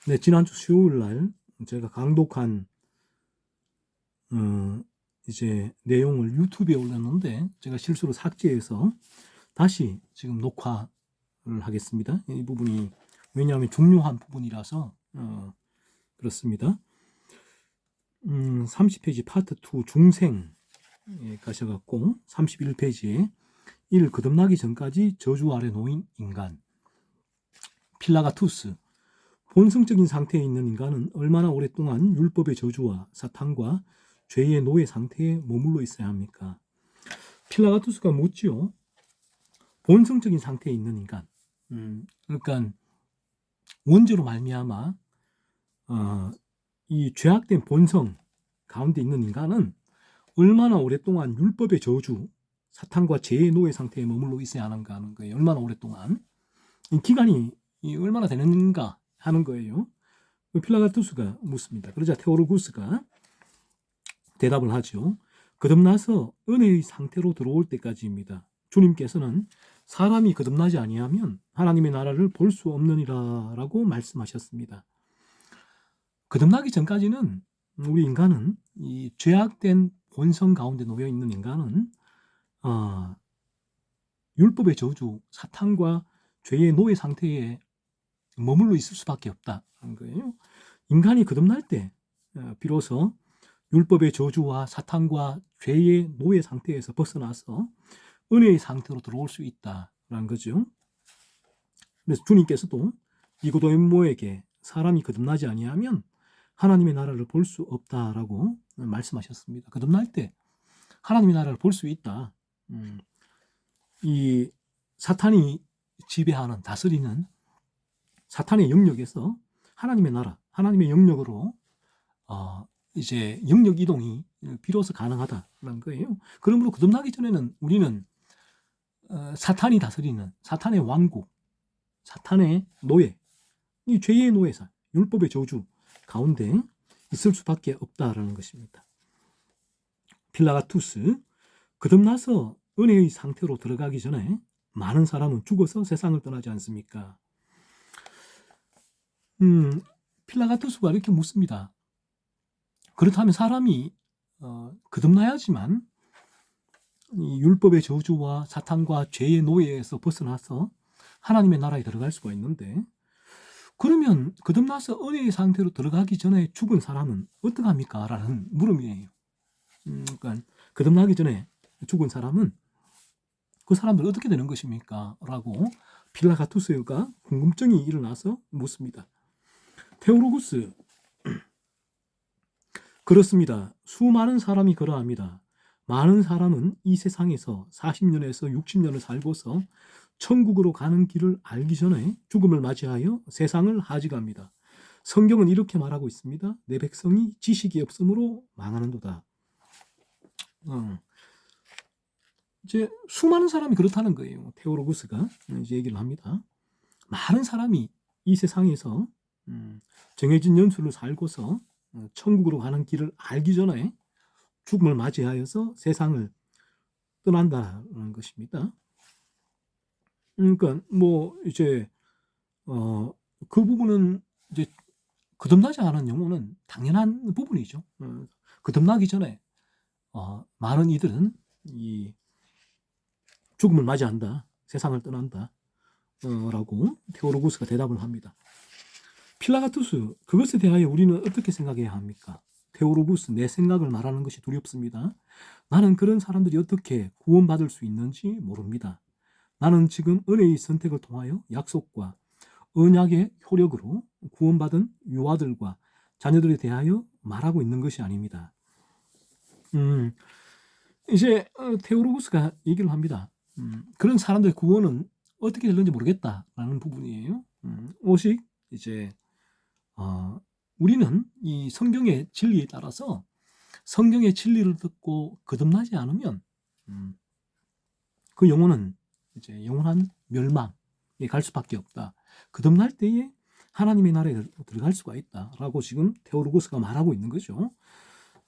네, 지난주 수요일 날 제가 강독한 이제 내용을 유튜브에 올렸는데 제가 실수로 삭제해서 다시 지금 녹화를 하겠습니다. 이 부분이 왜냐하면 중요한 부분이라서 그렇습니다. 30페이지 파트 2 중생에 가셔갖고 31페이지에 1. 거듭나기 전까지 저주 아래 놓인 인간 필라가투스 본성적인 상태에 있는 인간은 얼마나 오랫동안 율법의 저주와 사탄과 죄의 노예 상태에 머물러 있어야 합니까? 필라가투스가 묻지요. 본성적인 상태에 있는 인간. 그러니까 원죄로 말미암아 이 죄악된 본성 가운데 있는 인간은 얼마나 오랫동안 율법의 저주, 사탄과 죄의 노예 상태에 머물러 있어야 하는가 하는 거예요. 얼마나 오랫동안. 이 기간이 얼마나 되는가 하는 거예요. 필라가투스가 묻습니다. 그러자 테오로구스가 대답을 하죠. 거듭나서 은혜의 상태로 들어올 때까지입니다. 주님께서는 사람이 거듭나지 아니하면 하나님의 나라를 볼 수 없느니라라고 말씀하셨습니다. 거듭나기 전까지는 우리 인간은 이 죄악된 본성 가운데 놓여 있는 인간은 율법의 저주, 사탄과 죄의 노예 상태에 머물러 있을 수밖에 없다는 거예요. 인간이 거듭날 때 비로소 율법의 저주와 사탄과 죄의 노예 상태에서 벗어나서 은혜의 상태로 들어올 수 있다는 거죠. 그래서 주님께서도 니고데모에게 사람이 거듭나지 아니하면 하나님의 나라를 볼 수 없다라고 말씀하셨습니다. 거듭날 때 하나님의 나라를 볼 수 있다. 이 사탄이 지배하는 다스리는 사탄의 영역에서 하나님의 나라, 하나님의 영역으로 이제 영역 이동이 비로소 가능하다는 거예요. 그러므로 거듭나기 전에는 우리는 사탄이 다스리는 사탄의 왕국, 사탄의 노예, 이 죄의 노예사, 율법의 저주 가운데 있을 수밖에 없다라는 것입니다. 필라가투스, 거듭나서 은혜의 상태로 들어가기 전에 많은 사람은 죽어서 세상을 떠나지 않습니까? 필라가투스가 이렇게 묻습니다. 그렇다면 사람이 거듭나야지만 이 율법의 저주와 사탄과 죄의 노예에서 벗어나서 하나님의 나라에 들어갈 수가 있는데, 그러면 거듭나서 은혜의 상태로 들어가기 전에 죽은 사람은 어떡합니까? 라는 물음이에요. 그러니까 거듭나기 전에 죽은 사람은 그 사람들 어떻게 되는 것입니까? 라고 필라가투스가 궁금증이 일어나서 묻습니다. 테오로구스, 그렇습니다. 수많은 사람이 그러합니다. 많은 사람은 이 세상에서 40년에서 60년을 살고서 천국으로 가는 길을 알기 전에 죽음을 맞이하여 세상을 하직합니다. 성경은 이렇게 말하고 있습니다. 내 백성이 지식이 없으므로 망하는도다. 이제 수많은 사람이 그렇다는 거예요. 테오로구스가 이제 얘기를 합니다. 많은 사람이 이 세상에서 정해진 연수를 살고서 천국으로 가는 길을 알기 전에 죽음을 맞이하여서 세상을 떠난다는 것입니다. 그러니까 뭐 이제 그 부분은 이제 거듭나지 않은 영혼은 당연한 부분이죠. 거듭나기 전에 많은 이들은 이 죽음을 맞이한다, 세상을 떠난다 라고 테오로구스가 대답을 합니다. 필라가투스, 그것에 대하여 우리는 어떻게 생각해야 합니까? 테오로구스, 내 생각을 말하는 것이 두렵습니다. 나는 그런 사람들이 어떻게 구원받을 수 있는지 모릅니다. 나는 지금 은혜의 선택을 통하여 약속과 언약의 효력으로 구원받은 유아들과 자녀들에 대하여 말하고 있는 것이 아닙니다. 이제 테오로구스가 얘기를 합니다. 그런 사람들의 구원은 어떻게 될는지 모르겠다라는 부분이에요. 오직 이제 우리는 이 성경의 진리에 따라서 성경의 진리를 듣고 거듭나지 않으면 그 영혼은 이제 영원한 멸망에 갈 수밖에 없다. 거듭날 때에 하나님의 나라에 들어갈 수가 있다라고 지금 테오로구스가 말하고 있는 거죠.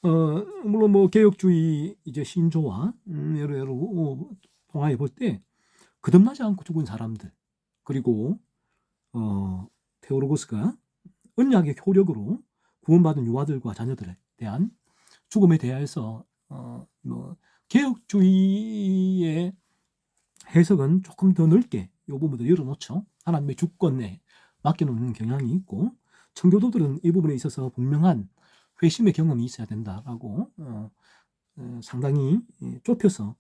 물론 뭐 개혁주의 이제 신조와 여러 통하여 볼 때 거듭나지 않고 죽은 사람들, 그리고 테오로구스가 언약의 효력으로 구원받은 유아들과 자녀들에 대한 죽음에 대하여서 개혁주의의 해석은 조금 더 넓게 이 부분도 열어놓죠. 하나님의 주권에 맡겨놓는 경향이 있고, 청교도들은 이 부분에 있어서 분명한 회심의 경험이 있어야 된다라고 상당히 좁혀서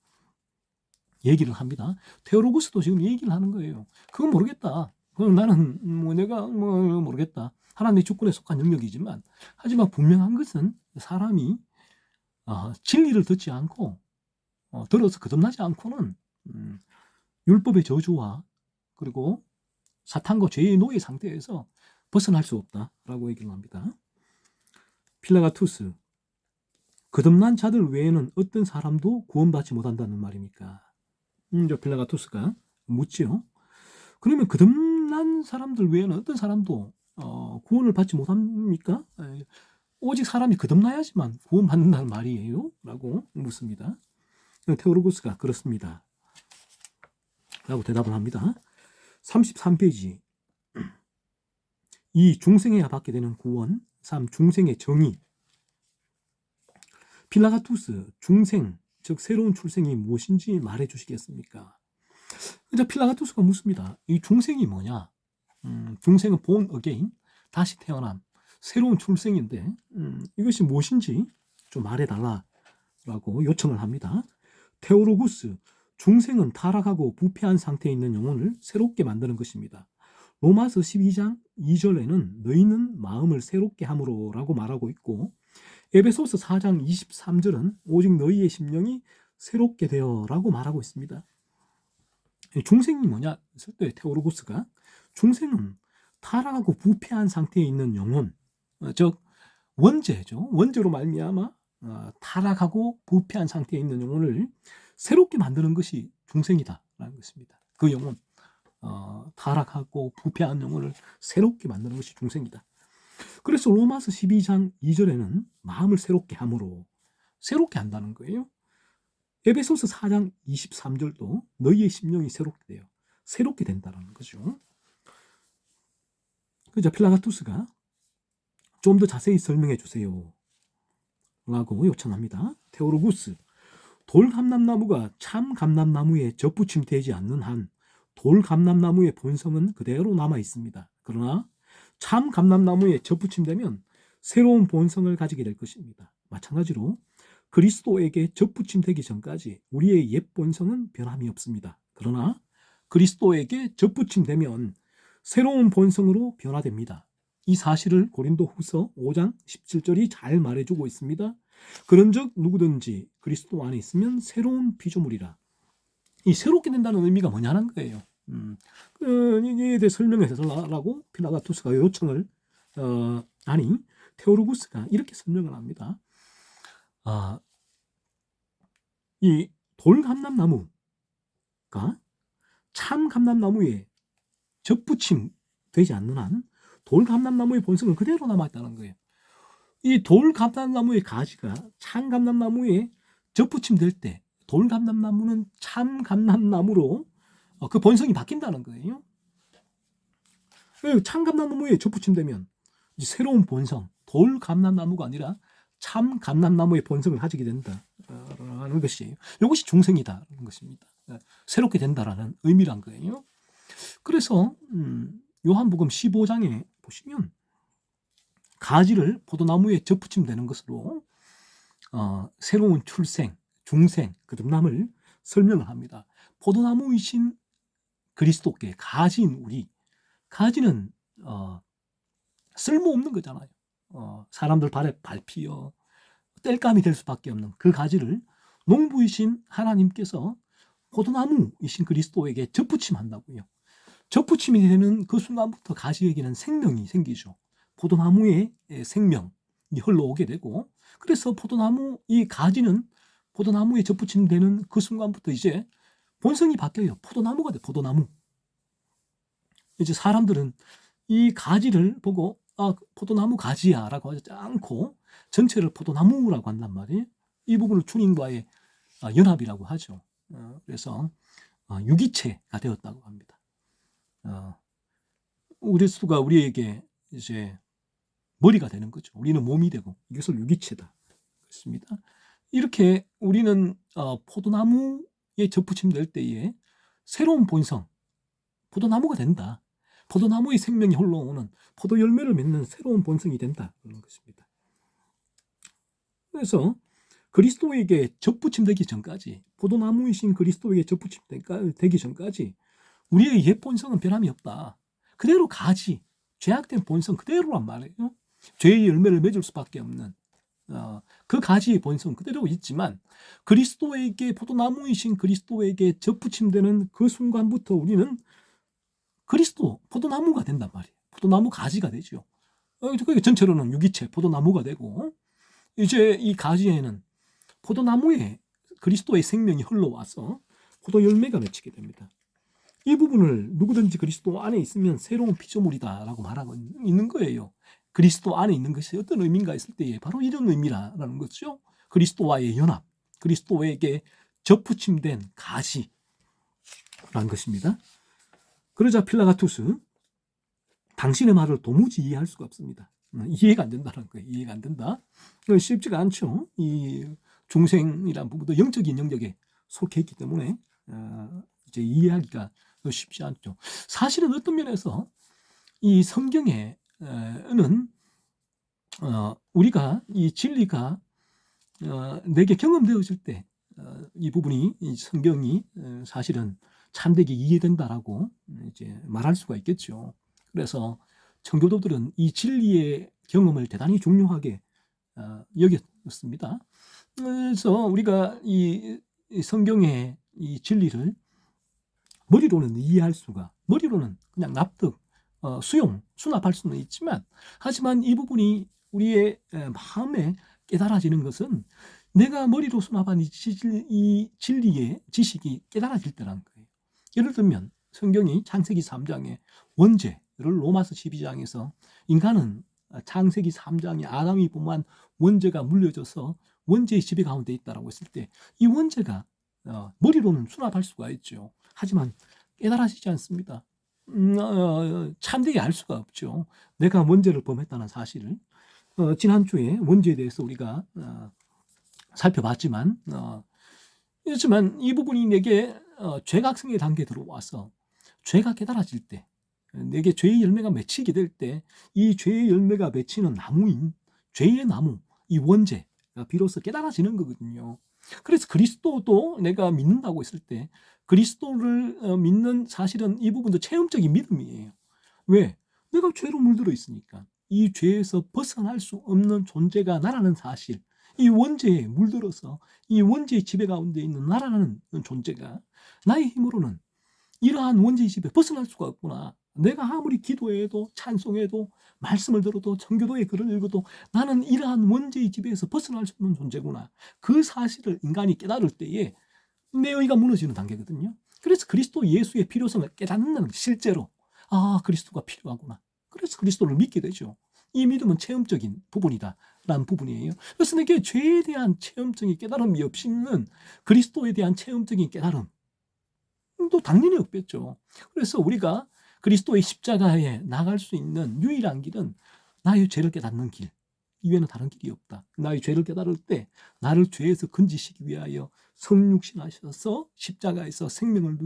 얘기를 합니다. 테오로구스도 지금 얘기를 하는 거예요. 그건 모르겠다. 그건 나는 내가 모르겠다. 하나님의 주권에 속한 영역이지만, 하지만 분명한 것은 사람이 진리를 듣지 않고 들어서 거듭나지 않고는 율법의 저주와 그리고 사탄과 죄의 노예 상태에서 벗어날 수 없다라고 얘기를 합니다. 필라가투스, 거듭난 자들 외에는 어떤 사람도 구원받지 못한다는 말입니까? 저 필라가투스가 묻지요. 그러면 거듭난 사람들 외에는 어떤 사람도 구원을 받지 못합니까? 오직 사람이 거듭나야지만 구원받는다는 말이에요? 라고 묻습니다. 테오로구스가 그렇습니다. 라고 대답을 합니다. 33페이지. 2. 중생해야 받게 되는 구원. 3. 중생의 정의. 필라가투스, 중생, 즉 새로운 출생이 무엇인지 말해 주시겠습니까? 이제 필라가투스가 묻습니다. 이 중생이 뭐냐? 중생은 born again, 다시 태어남, 새로운 출생인데 이것이 무엇인지 좀 말해달라라고 요청을 합니다. 테오로구스, 중생은 타락하고 부패한 상태에 있는 영혼을 새롭게 만드는 것입니다. 로마서 12장 2절에는 너희는 마음을 새롭게 함으로 라고 말하고 있고, 에베소서 4장 23절은 오직 너희의 심령이 새롭게 되어 라고 말하고 있습니다. 중생이 뭐냐 했을 때 테오로구스가, 중생은 타락하고 부패한 상태에 있는 영혼, 즉 원죄죠. 원죄로 말미암아 타락하고 부패한 상태에 있는 영혼을 새롭게 만드는 것이 중생이다라는 것입니다. 그 영혼, 타락하고 부패한 영혼을 새롭게 만드는 것이 중생이다. 그래서 로마서 12장 2절에는 마음을 새롭게 함으로, 새롭게 한다는 거예요. 에베소서 4장 23절도 너희의 심령이 새롭게 돼요. 새롭게 된다는 거죠. 그래서 필라가투스가 좀 더 자세히 설명해 주세요 라고 요청합니다. 테오로구스, 돌감람나무가 참 감람나무에 접붙임되지 않는 한 돌감람나무의 본성은 그대로 남아 있습니다. 그러나 참 감람나무에 접붙임되면 새로운 본성을 가지게 될 것입니다. 마찬가지로 그리스도에게 접붙임되기 전까지 우리의 옛 본성은 변함이 없습니다. 그러나 그리스도에게 접붙임되면 새로운 본성으로 변화됩니다. 이 사실을 고린도후서 5장 17절이 잘 말해주고 있습니다. 그런즉 누구든지 그리스도 안에 있으면 새로운 피조물이라. 이 새롭게 된다는 의미가 뭐냐는 거예요. 이에 대해 설명해서라고 필라가투스가 요청을 테오로구스가 이렇게 설명을 합니다. 이 돌감람나무가 참 감람나무에 접붙임 되지 않는 한 돌감람나무의 본성은 그대로 남아있다는 거예요. 이 돌감람나무의 가지가 참 감람나무에 접붙임 될 때 돌감람나무는 참 감람나무로 그 본성이 바뀐다는 거예요. 참 감람나무에 접붙임되면 새로운 본성, 돌감람나무가 아니라 참 감람나무의 본성을 가지게 된다라는 것이에요. 이것이 중생이다라는 것입니다. 새롭게 된다라는 의미란 거예요. 그래서 요한복음 15장에 보시면 가지를 포도나무에 접붙임되는 것으로 새로운 출생, 중생, 거듭남을 설명을 합니다. 포도나무이신 그리스도께 가지인 우리, 가지는 쓸모없는 거잖아요. 사람들 발에 밟히어 땔감이 될 수밖에 없는 그 가지를 농부이신 하나님께서 포도나무이신 그리스도에게 접붙임한다고요. 접붙임이 되는 그 순간부터 가지에게는 생명이 생기죠. 포도나무의 생명이 흘러오게 되고, 그래서 포도나무 이 가지는 포도나무에 접붙임되는 그 순간부터 이제 본성이 바뀌어요. 포도나무가 돼. 포도나무. 이제 사람들은 이 가지를 보고 포도나무 가지야라고 하지 않고 전체를 포도나무라고 한단 말이에요. 이 부분을 주님과의 연합이라고 하죠. 그래서 유기체가 되었다고 합니다. 그리스도가 우리에게 이제 머리가 되는 거죠. 우리는 몸이 되고 이것을 유기체다. 그렇습니다. 이렇게 우리는 포도나무에 접붙임될 때에 새로운 본성, 포도나무가 된다. 포도나무의 생명이 흘러오는 포도 열매를 맺는 새로운 본성이 된다. 그런 것입니다. 그래서 그리스도에게 접붙임되기 전까지, 포도나무이신 그리스도에게 접붙임되기 전까지 우리의 옛 본성은 변함이 없다. 그대로 가지, 죄악된 본성 그대로란 말이에요. 죄의 열매를 맺을 수밖에 없는 그 가지의 본성 그대로 있지만, 그리스도에게, 포도나무이신 그리스도에게 접붙임되는 그 순간부터 우리는 그리스도 포도나무가 된단 말이에요. 포도나무 가지가 되죠. 그러니까 전체로는 유기체 포도나무가 되고, 이제 이 가지에는 포도나무에 그리스도의 생명이 흘러와서 포도 열매가 맺히게 됩니다. 이 부분을 누구든지 그리스도 안에 있으면 새로운 피조물이다라고 말하고 있는 거예요. 그리스도 안에 있는 것이 어떤 의미인가 했을 때에 바로 이런 의미라는 거죠. 그리스도와의 연합, 그리스도에게 접붙임된 가지라는 것입니다. 그러자 필라가투스, 당신의 말을 도무지 이해할 수가 없습니다. 이해가 안 된다는 거예요. 이해가 안 된다. 쉽지가 않죠. 이 중생이라는 부분도 영적인 영역에 속해 있기 때문에 이제 이해하기가 쉽지 않죠. 사실은 어떤 면에서 이 성경에는 우리가 이 진리가 내게 경험되어질 때 이 부분이, 이 성경이 사실은 참되게 이해된다라고 이제 말할 수가 있겠죠. 그래서 청교도들은 이 진리의 경험을 대단히 중요하게 여겼습니다. 그래서 우리가 이 성경의 이 진리를 머리로는 이해할 수가, 머리로는 그냥 납득, 수납할 수는 있지만, 하지만 이 부분이 우리의 마음에 깨달아지는 것은 내가 머리로 수납한 이 진리의 지식이 깨달아질 때라는 거예요. 예를 들면 성경이 창세기 3장에 원죄를 로마서 12장에서 인간은 창세기 3장에 아담이 범한 원죄가 물려져서 원죄의 지배 가운데 있다라고 했을 때, 이 원죄가 머리로는 수납할 수가 있죠. 하지만 깨달아지지 않습니다. 참되게 알 수가 없죠. 내가 원죄를 범했다는 사실을. 지난주에 원죄에 대해서 우리가 살펴봤지만, 그렇지만 이 부분이 내게 죄각성의 단계에 들어와서 죄가 깨달아질 때, 내게 죄의 열매가 맺히게 될 때, 이 죄의 열매가 맺히는 나무인 죄의 나무, 이 원죄가 비로소 깨달아지는 거거든요. 그래서 그리스도도 내가 믿는다고 했을 때, 그리스도를 믿는, 사실은 이 부분도 체험적인 믿음이에요. 왜? 내가 죄로 물들어 있으니까. 이 죄에서 벗어날 수 없는 존재가 나라는 사실, 이 원죄에 물들어서 이 원죄의 지배 가운데 있는 나라는 존재가 나의 힘으로는 이러한 원죄의 지배 벗어날 수가 없구나. 내가 아무리 기도해도 찬송해도 말씀을 들어도 청교도의 글을 읽어도 나는 이러한 원죄의 지배에서 벗어날 수 없는 존재구나. 그 사실을 인간이 깨달을 때에 내 의가 무너지는 단계거든요. 그래서 그리스도 예수의 필요성을 깨닫는, 실제로 그리스도가 필요하구나. 그래서 그리스도를 믿게 되죠. 이 믿음은 체험적인 부분이다라는 부분이에요. 그래서 내게 죄에 대한 체험적인 깨달음이 없이는 그리스도에 대한 체험적인 깨달음도 당연히 없겠죠. 그래서 우리가 그리스도의 십자가에 나갈 수 있는 유일한 길은 나의 죄를 깨닫는 길, 이외에는 다른 길이 없다. 나의 죄를 깨달을 때 나를 죄에서 건지시기 위하여 성육신하셔서 십자가에서 생명을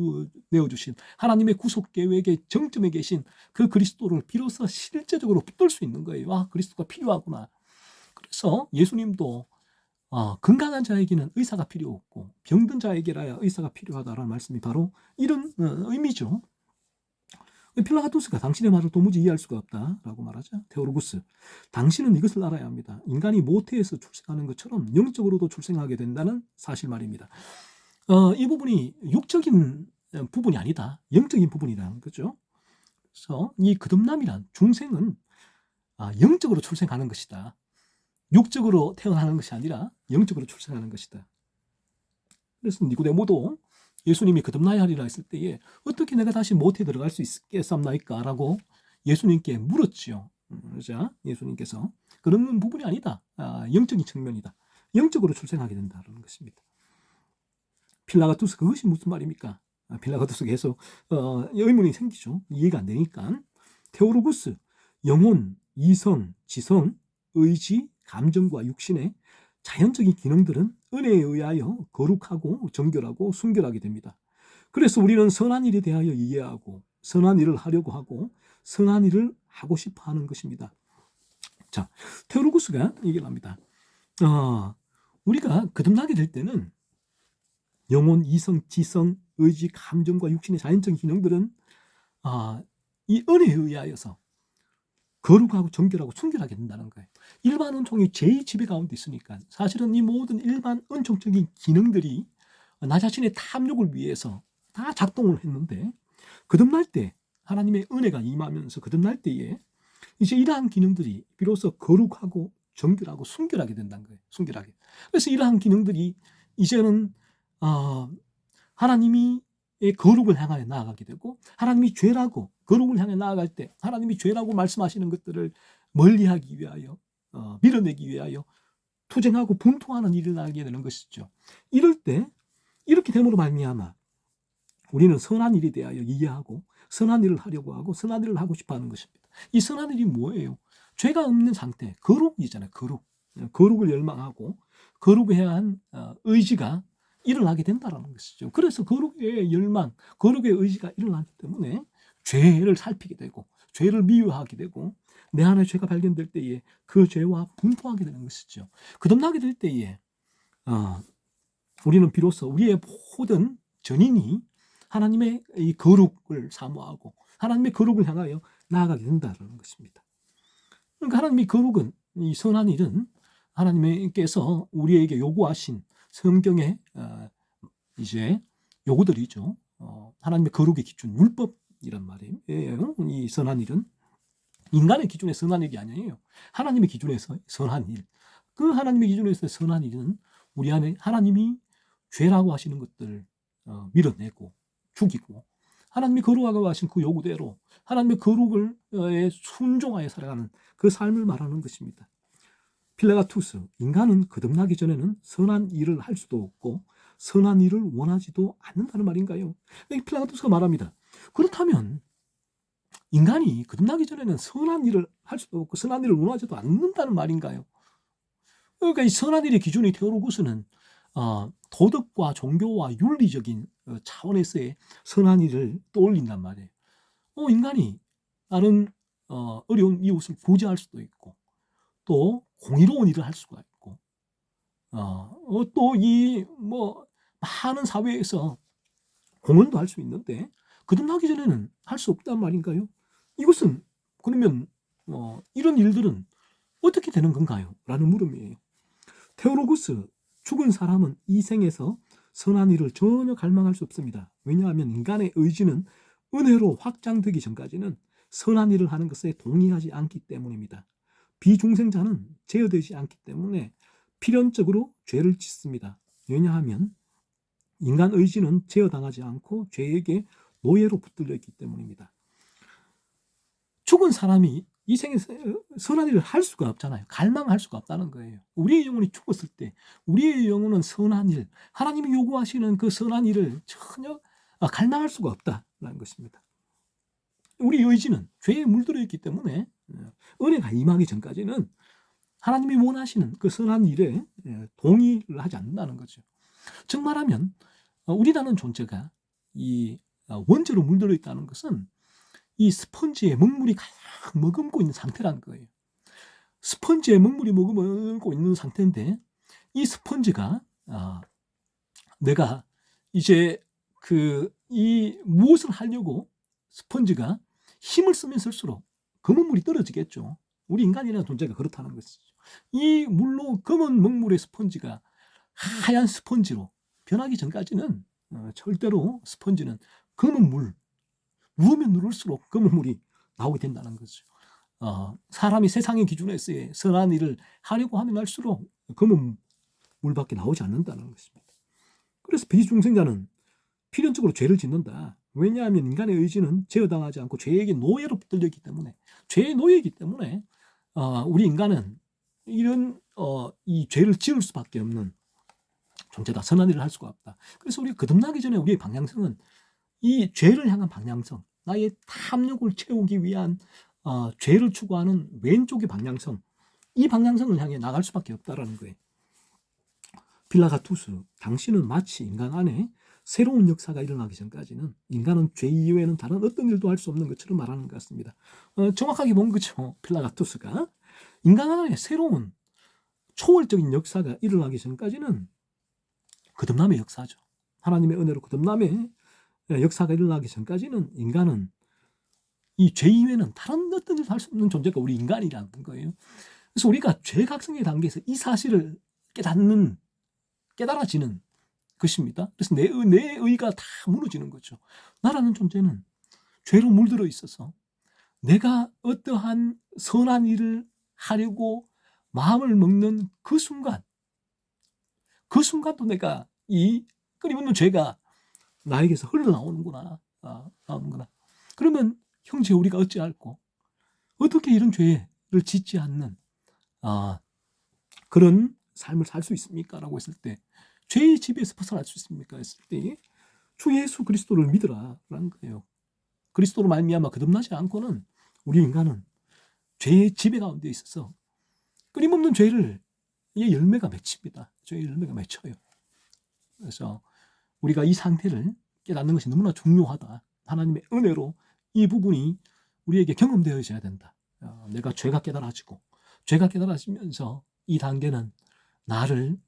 내어주신 하나님의 구속 계획의 정점에 계신 그 그리스도를 비로소 실제적으로 붙들 수 있는 거예요. 그리스도가 필요하구나. 그래서 예수님도 건강한 자에게는 의사가 필요 없고 병든 자에게라야 의사가 필요하다라는 말씀이 바로 이런 의미죠. 필라가토스가 당신의 말을 도무지 이해할 수가 없다라고 말하죠. 테오로구스, 당신은 이것을 알아야 합니다. 인간이 모태에서 출생하는 것처럼 영적으로도 출생하게 된다는 사실 말입니다. 이 부분이 육적인 부분이 아니다. 영적인 부분이라는 거죠. 그래서 이 거듭남이란, 중생은 영적으로 출생하는 것이다. 육적으로 태어나는 것이 아니라 영적으로 출생하는 것이다. 그래서 니고데모도 예수님이 거듭나야 하리라 했을 때에 어떻게 내가 다시 모태에 들어갈 수 있겠습니까? 라고 예수님께 물었죠. 그러자 예수님께서 그런 부분이 아니다. 영적인 측면이다. 영적으로 출생하게 된다는 것입니다. 필라가투스, 그것이 무슨 말입니까? 필라가투스 계속 의문이 생기죠. 이해가 안 되니까. 테오로구스, 영혼, 이성, 지성, 의지, 감정과 육신의 자연적인 기능들은 은혜에 의하여 거룩하고 정결하고 순결하게 됩니다. 그래서 우리는 선한 일에 대하여 이해하고 선한 일을 하려고 하고 선한 일을 하고 싶어 하는 것입니다. 자, 테오로구스가 얘기를 합니다. 우리가 거듭나게 될 때는 영혼, 이성, 지성, 의지, 감정과 육신의 자연적인 기능들은 이 은혜에 의하여서 거룩하고 정결하고 순결하게 된다는 거예요. 일반 은총이 제 지배 가운데 있으니까 사실은 이 모든 일반 은총적인 기능들이 나 자신의 탐욕을 위해서 다 작동을 했는데 거듭날 때 하나님의 은혜가 임하면서 거듭날 때에 이제 이러한 기능들이 비로소 거룩하고 정결하고 순결하게 된다는 거예요. 순결하게. 그래서 이러한 기능들이 이제는 하나님이 거룩을 향하여 나아가게 되고 하나님이 죄라고 거룩을 향해 나아갈 때 하나님이 죄라고 말씀하시는 것들을 멀리하기 위하여 밀어내기 위하여 투쟁하고 분투하는 일을 하게 되는 것이죠. 이럴 때 이렇게 됨으로 말미암아 우리는 선한 일에 대하여 이해하고 선한 일을 하려고 하고 선한 일을 하고 싶어하는 것입니다. 이 선한 일이 뭐예요? 죄가 없는 상태, 거룩이잖아요. 거룩을 열망하고 거룩해야 한 의지가 일어나게 된다는 것이죠. 그래서 거룩의 열망, 거룩의 의지가 일어나기 때문에 죄를 살피게 되고 죄를 미워하게 되고 내 안에 죄가 발견될 때에 그 죄와 분투하게 되는 것이죠. 거듭나게 될 때에 우리는 비로소 우리의 모든 전인이 하나님의 이 거룩을 사모하고 하나님의 거룩을 향하여 나아가게 된다는 것입니다. 그러니까 하나님의 거룩은 이 선한 일은 하나님께서 우리에게 요구하신 성경의 이제 요구들이죠. 하나님의 거룩의 기준, 율법이란 말이에요. 이 선한 일은 인간의 기준의 선한 일이 아니에요. 하나님의 기준에서 선한 일. 그 하나님의 기준에서 선한 일은 우리 안에 하나님이 죄라고 하시는 것들을 밀어내고 죽이고 하나님이 거룩하고 하신 그 요구대로 하나님의 거룩을 순종하여 살아가는 그 삶을 말하는 것입니다. 필라가투스, 인간은 거듭나기 전에는 선한 일을 할 수도 없고 선한 일을 원하지도 않는다는 말인가요? 필라가투스가 말합니다. 그렇다면 인간이 거듭나기 전에는 선한 일을 할 수도 없고 선한 일을 원하지도 않는다는 말인가요? 그러니까 이 선한 일의 기준이 테오로구스는 도덕과 종교와 윤리적인 차원에서의 선한 일을 떠올린단 말이에요. 인간이 다른 어려운 이웃을 구제할 수도 있고 또 공의로운 일을 할 수가 있고 또 이 많은 사회에서 공헌도 할 수 있는데 거듭나기 전에는 할 수 없단 말인가요? 이것은 그러면 이런 일들은 어떻게 되는 건가요? 라는 물음이에요. 테오로구스, 죽은 사람은 이 생에서 선한 일을 전혀 갈망할 수 없습니다. 왜냐하면 인간의 의지는 은혜로 확장되기 전까지는 선한 일을 하는 것에 동의하지 않기 때문입니다. 비중생자는 제어되지 않기 때문에 필연적으로 죄를 짓습니다. 왜냐하면 인간 의지는 제어당하지 않고 죄에게 노예로 붙들려 있기 때문입니다. 죽은 사람이 이 생에서 선한 일을 할 수가 없잖아요. 갈망할 수가 없다는 거예요. 우리의 영혼이 죽었을 때 우리의 영혼은 선한 일, 하나님이 요구하시는 그 선한 일을 전혀 갈망할 수가 없다는 것입니다. 우리 의지는 죄에 물들어 있기 때문에 은혜가 임하기 전까지는 하나님이 원하시는 그 선한 일에 동의를 하지 않는다는 거죠. 즉 말하면 우리라는 존재가 이 원죄로 물들어 있다는 것은 이 스펀지에 먹물이 가득 머금고 있는 상태라는 거예요. 스펀지에 먹물이 머금고 있는 상태인데 이 스펀지가 내가 이제 이 무엇을 하려고 스펀지가 힘을 쓰면 쓸수록 그 먹물이 떨어지겠죠. 우리 인간이라는 존재가 그렇다는 것이죠. 이 물로 검은 먹물의 스펀지가 하얀 스펀지로 변하기 전까지는 절대로 스펀지는 검은 물, 누우면 누를수록 검은 물이 나오게 된다는 거죠. 사람이 세상의 기준에서의 선한 일을 하려고 하면 할수록 검은 물밖에 나오지 않는다는 것입니다. 그래서 비중생자는 필연적으로 죄를 짓는다. 왜냐하면 인간의 의지는 제어당하지 않고 죄에게 노예로 붙들려 있기 때문에 죄의 노예이기 때문에 우리 인간은 이런 이 죄를 지을 수밖에 없는 존재다. 선한 일을 할 수가 없다. 그래서 우리가 거듭나기 전에 우리의 방향성은 이 죄를 향한 방향성, 나의 탐욕을 채우기 위한 죄를 추구하는 왼쪽의 방향성, 이 방향성을 향해 나갈 수밖에 없다라는 거예요. 필라가투스, 당신은 마치 인간 안에 새로운 역사가 일어나기 전까지는 인간은 죄 이외에는 다른 어떤 일도 할 수 없는 것처럼 말하는 것 같습니다. 정확하게 본 거죠. 필라가투스가 인간 안에 새로운 초월적인 역사가 일어나기 전까지는 거듭남의 역사죠. 하나님의 은혜로 거듭남의 역사가 일어나기 전까지는 인간은 이 죄 이외에는 다른 어떤 일도 할 수 없는 존재가 우리 인간이라는 거예요. 그래서 우리가 죄 각성의 단계에서 이 사실을 깨달아지는 것입니다. 그래서 내 의가 다 무너지는 거죠. 나라는 존재는 죄로 물들어 있어서 내가 어떠한 선한 일을 하려고 마음을 먹는 그 순간도 내가 이 끊임없는 죄가 나에게서 흘러나오는구나. 그러면 형제 우리가 어찌할꼬? 어떻게 이런 죄를 짓지 않는 그런 삶을 살 수 있습니까? 라고 했을 때 죄의 지배에서 벗어날 수 있습니까? 했을 때 주 예수 그리스도를 믿으라라는 거예요. 그리스도로 말미암아 거듭나지 않고는 우리 인간은 죄의 지배 가운데 있어서 끊임없는 죄를 이 열매가 맺힙니다. 죄의 열매가 맺혀요. 그래서 우리가 이 상태를 깨닫는 것이 너무나 중요하다. 하나님의 은혜로 이 부분이 우리에게 경험되어져야 된다. 내가 죄가 깨달아지면서 이 단계는 나를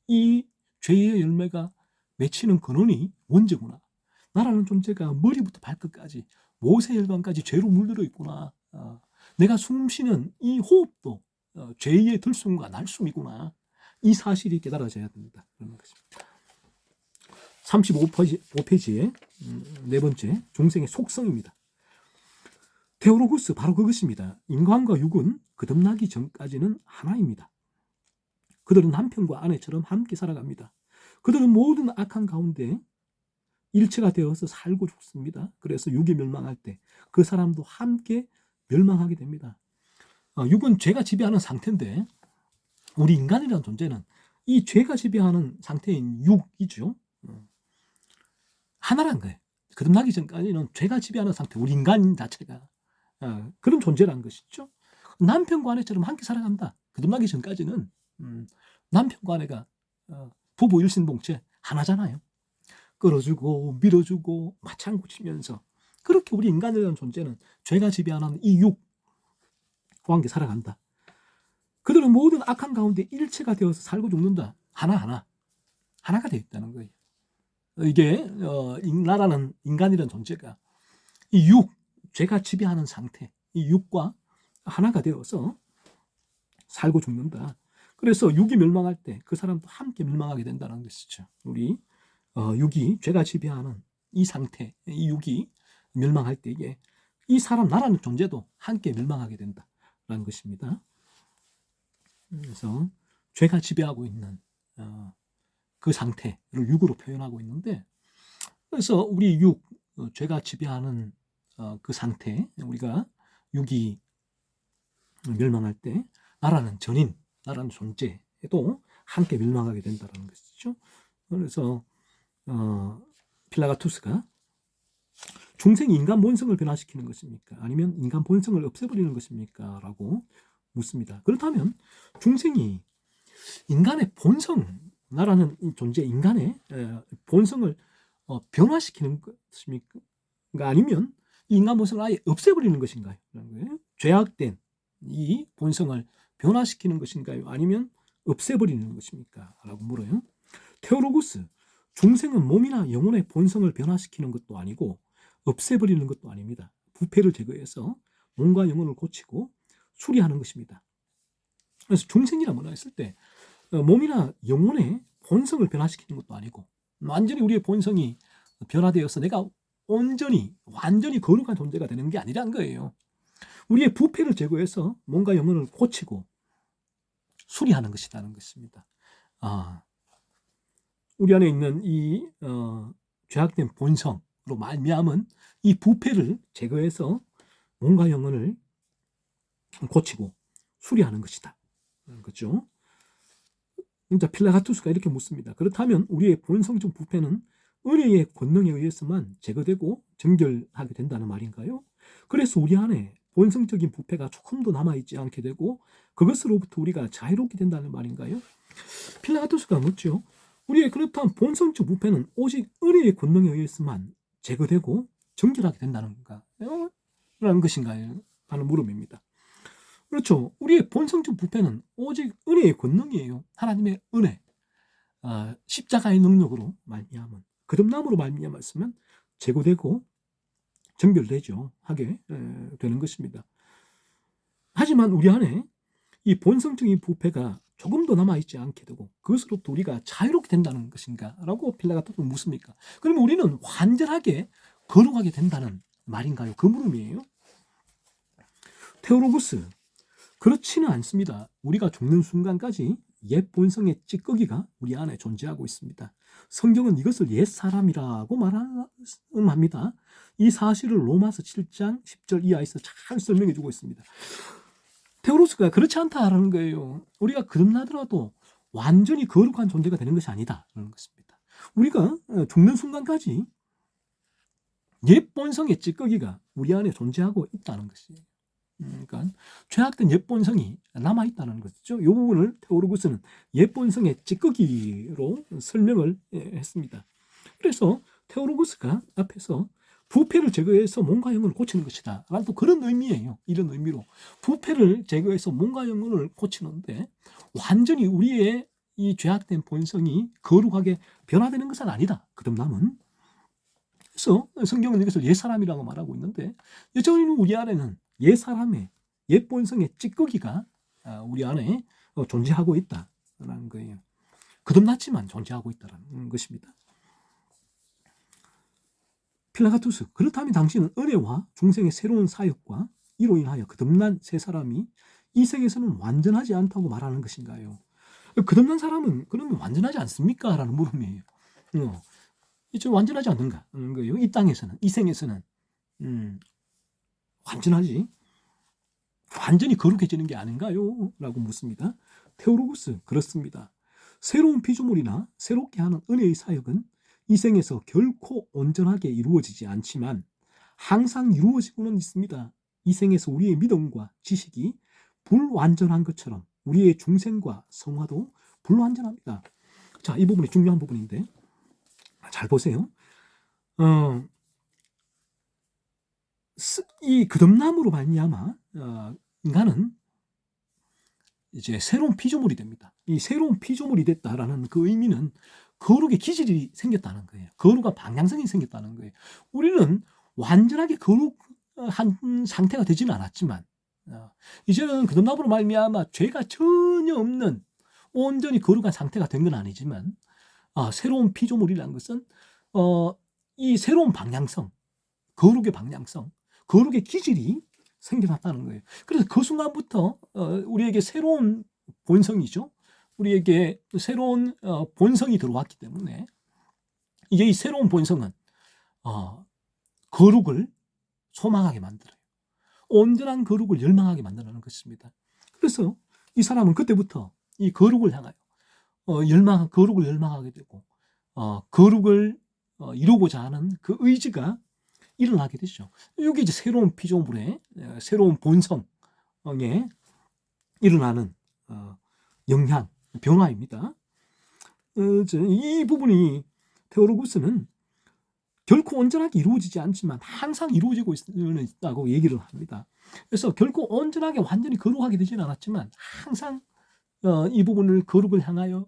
이 죄의 열매가 맺히는 근원이 원죄구나. 나라는 존재가 머리부터 발끝까지 모세혈관까지 죄로 물들어 있구나. 내가 숨쉬는 이 호흡도 죄의 들숨과 날숨이구나. 이 사실이 깨달아져야 된다. 그런 것입니다. 35페이지의 네 번째, 중생의 속성입니다. 테오로구스, 바로 그것입니다. 인간과 육은 거듭나기 전까지는 하나입니다. 그들은 남편과 아내처럼 함께 살아갑니다. 그들은 모든 악한 가운데 일체가 되어서 살고 죽습니다. 그래서 육이 멸망할 때 그 사람도 함께 멸망하게 됩니다. 육은 죄가 지배하는 상태인데 우리 인간이라는 존재는 이 죄가 지배하는 상태인 육이죠. 하나란 거예요. 거듭나기 전까지는 죄가 지배하는 상태, 우리 인간 자체가 그런 존재라는 것이죠. 남편과 아내처럼 함께 살아간다. 거듭나기 전까지는 남편과 아내가 부부 일신동체 하나잖아요. 끌어주고 밀어주고 마창 고치면서 그렇게 우리 인간이라는 존재는 죄가 지배하는 이 육과 함께 살아간다. 그들은 모든 악한 가운데 일체가 되어서 살고 죽는다. 하나가 되어 있다는 거예요. 이게 나라는 인간이라는 존재가 이 육, 죄가 지배하는 상태, 이 육과 하나가 되어서 살고 죽는다. 그래서 육이 멸망할 때 그 사람도 함께 멸망하게 된다는 것이죠. 우리 육이 죄가 지배하는 이 상태, 이 육이 멸망할 때에 이 사람, 나라는 존재도 함께 멸망하게 된다라는 것입니다. 그래서 죄가 지배하고 있는 그 상태를 육으로 표현하고 있는데, 그래서 우리 육, 죄가 지배하는 그 상태, 우리가 육이 멸망할 때 나라는 전인, 나라는 존재도 함께 멸망하게 된다는 것이죠. 그래서 필라가투스가 중생이 인간 본성을 변화시키는 것입니까? 아니면 인간 본성을 없애버리는 것입니까? 라고 묻습니다. 그렇다면 중생이 인간의 본성, 나라는 존재, 인간의 본성을 변화시키는 것입니까? 아니면 이 인간 본성을 아예 없애버리는 것인가요? 죄악된 이 본성을 변화시키는 것인가요? 아니면 없애버리는 것입니까? 라고 물어요. 테오로구스, 중생은 몸이나 영혼의 본성을 변화시키는 것도 아니고 없애버리는 것도 아닙니다. 부패를 제거해서 몸과 영혼을 고치고 수리하는 것입니다. 그래서 중생이라 뭐라 했을 때 몸이나 영혼의 본성을 변화시키는 것도 아니고 완전히 우리의 본성이 변화되어서 내가 완전히 거룩한 존재가 되는 게 아니라는 거예요. 우리의 부패를 제거해서 몸과 영혼을 고치고 수리하는 것이라는 것입니다. 우리 안에 있는 이 죄악된 본성으로 말미암은 이 부패를 제거해서 몸과 영혼을 고치고 수리하는 것이다. 그렇죠? 필라가투스가 이렇게 묻습니다. 그렇다면 우리의 본성적 부패는 은혜의 권능에 의해서만 제거되고 정결하게 된다는 말인가요? 그래서 우리 안에 본성적인 부패가 조금도 남아있지 않게 되고 그것으로부터 우리가 자유롭게 된다는 말인가요? 필라토스가 묻죠. 우리의 그렇다면 본성적 부패는 오직 은혜의 권능에 의해서만 제거되고 정결하게 된다는 건가? 라는 것인가요? 하는 물음입니다. 그렇죠. 우리의 본성적 부패는 오직 은혜의 권능이에요. 하나님의 은혜, 십자가의 능력으로 말미암은 거듭남으로 말미암았으면 제거되고 정결되죠. 하게 되는 것입니다. 하지만 우리 안에 이 본성적인 부패가 조금도 남아있지 않게 되고 그것으로부터 우리가 자유롭게 된다는 것인가? 라고 필라토스는 묻습니까? 그러면 우리는 완전하게 거룩하게 된다는 말인가요? 그 물음이에요. 테오로구스, 그렇지는 않습니다. 우리가 죽는 순간까지 옛 본성의 찌꺼기가 우리 안에 존재하고 있습니다. 성경은 이것을 옛 사람이라고 말합니다. 이 사실을 로마서 7장 10절 이하에서 잘 설명해 주고 있습니다. 테오로스가 그렇지 않다라는 거예요. 우리가 거듭나더라도 완전히 거룩한 존재가 되는 것이 아니다라는 것입니다. 우리가 죽는 순간까지 옛 본성의 찌꺼기가 우리 안에 존재하고 있다는 것이에요. 그러니까 죄악된 옛 본성이 남아 있다는 것이죠. 이 부분을 테오로구스는 옛 본성의 찌꺼기로 설명을 했습니다. 그래서 테오로구스가 앞에서 부패를 제거해서 몸과 영혼을 고치는 것이다 라는 또 그런 의미예요. 이런 의미로 부패를 제거해서 몸과 영혼을 고치는데 완전히 우리의 이 죄악된 본성이 거룩하게 변화되는 것은 아니다. 거듭남은. 그래서 성경은 이것을 옛사람이라고 말하고 있는데 여전히 우리 안에는 옛사람의 옛 본성의 찌꺼기가 우리 안에 존재하고 있다라는 거예요. 거듭났지만 존재하고 있다는 것입니다. 필라토스, 그렇다면 당신은 은혜와 중생의 새로운 사역과 이로 인하여 거듭난 새 사람이 이 세계에서는 완전하지 않다고 말하는 것인가요? 거듭난 사람은 그러면 완전하지 않습니까? 라는 물음이에요. 좀 완전하지 않는가? 거예요. 이 땅에서는, 이 생에서는 완전히 거룩해지는 게 아닌가요? 라고 묻습니다. 테오로구스, 그렇습니다. 새로운 피조물이나 새롭게 하는 은혜의 사역은 이 생에서 결코 온전하게 이루어지지 않지만 항상 이루어지고는 있습니다. 이 생에서 우리의 믿음과 지식이 불완전한 것처럼 우리의 중생과 성화도 불완전합니다. 자, 이 부분이 중요한 부분인데 잘 보세요. 이 거듭남으로 말미암아 인간은 이제 새로운 피조물이 됩니다. 이 새로운 피조물이 됐다라는 그 의미는 거룩의 기질이 생겼다는 거예요. 거룩한 방향성이 생겼다는 거예요. 우리는 완전하게 거룩한 상태가 되지는 않았지만 이제는 거듭남으로 말미암아 죄가 전혀 없는 온전히 거룩한 상태가 된 건 아니지만 새로운 피조물이라는 것은 이 새로운 방향성, 거룩의 방향성, 거룩의 기질이 생겨났다는 거예요. 그래서 그 순간부터 우리에게 새로운 본성이죠. 우리에게 새로운 본성이 들어왔기 때문에 이제 이 새로운 본성은 거룩을 소망하게 만들어요. 온전한 거룩을 열망하게 만드는 것입니다. 그래서 이 사람은 그때부터 이 거룩을 향하여 거룩을 열망하게 되고 거룩을 이루고자 하는 그 의지가 일어나게 되죠. 이게 이제 새로운 피조물의 새로운 본성에 일어나는 영향, 변화입니다. 이 부분이 테오로구스는 결코 온전하게 이루어지지 않지만 항상 이루어지고 있다고 얘기를 합니다. 그래서 결코 온전하게 완전히 거룩하게 되지는 않았지만 항상 이 부분을 거룩을 향하여